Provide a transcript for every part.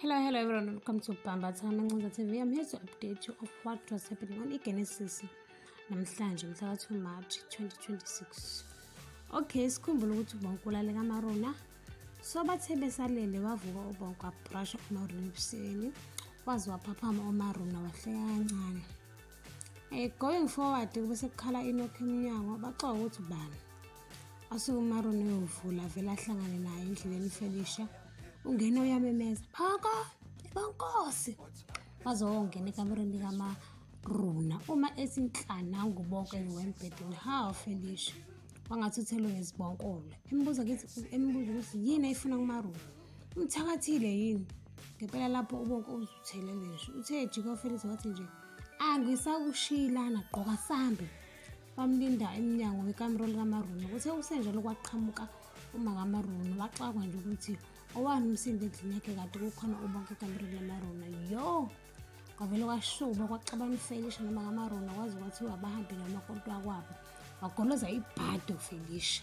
Hello everyone, welcome to Bambatha Mancuza TV. I'm here to update you of what was happening on iGenesis namhlanje mhla ka-2 March 2026. Okay, sikhumbule ukuthi uBonke ulaleka amarona. So bathe besalele wavuka uBonke wabrusha uMarona ebusweni. Waze waphaphama uMarona wahleka kancane. Going forward bese kukhala inokho emnyango baxoxa ukuthi ubani. Asuke uMarona uyovula vele ahlangane naye endleleni Felicia. Ungena uyamemeza phaka ibankosi waze wongena ekamereni likaMarona uma esinhlana nguBonke wembhedeni Felicia wangathi uthelwe ngezibonkolo embuza ukuthi yini ayifuna kuMarona umthakathile yini ngempela lapho uBonke uzuthelele nje uthe jika Felicia wathi nje angisakushilana gqoka sambe bamlinda eminyango wekamero likaMarona kuthe usenjalo kwaqhamuka uma kaMarona waxakwa nje ukuthi owani umsindo endlini yakhe kade kukhona uBonke ekamero likaMarona yo kwavele kwashuba kwacabana uFelicia noma kaMarona kwazi ukuthi abahambi namakoti wakwabo wagoloza ibhadi uFelicia.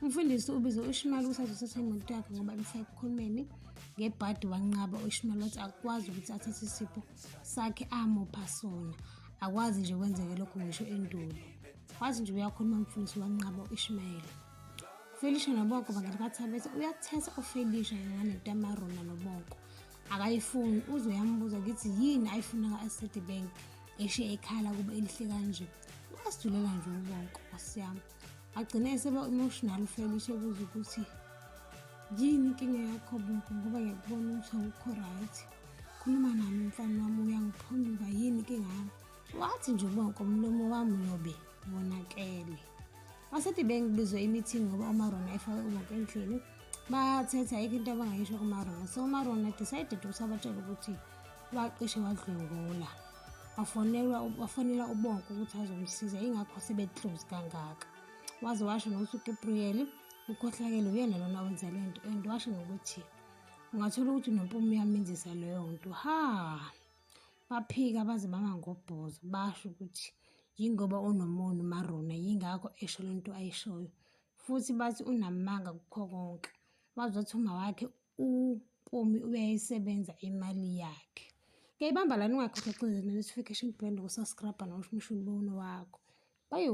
Umfundisi ubize uIshmael usazothatha imoto yakhe ngoba ifike ekhulumeni ngebhadi wanqaba uIshmael wathi akwazi ukuthi athathe isipho sakhe amupha sona akwazi nje kwenzeke lokho ngisho endulo wathi nje uyakhuluma umfundisi wanqaba uIshmael. Felicia noBonke bangalikathabe bethi uyathetha uFelicia nganento yaMarona noBonke akayifuni uze uyambuza ukuthi yini ayifuna kaCitibank eshiya ekhala kuba elihle kanje wasijulela nje uBonke wasiyama agcine eseba emotional uFelicia ubuza ukuthi yini inkinga yakho Bonke ngoba ngiyakubona ukuthi awukho right khuluma nami mfana wami uyangiphunduka yini inkinga yami wathi nje uBonke umlomo wami uyobe wonakele. ACitibank bizwe i-meeting ngoba uMarona efake uBonke endlini bathetha ayikho into abangayisho kuMarona so uMarona decided ukuthi abatshele ukuthi waqishe wadlwengula wafonela uBonke ukuthi azomsiza ingakho sebeclose kangaka waze washo nokuthi uGabriel ukhohlakele uyena lona wenza lento and washo nokuthi ungathola ukuthi noMpumi uyamenzisa leyo nto baphika baze bama ngobhozo basho ukuthi yingoba unomono uMarona yingakho esho lento ayishoyo futhi bathi unamanga kukho konke wazothi uma wakhe uMpumi uyayisebenza imali yakhe. Ngiyibamba lana ungakhohlwa notification bell ukusubscribe nosho umshubo wakho. Bye.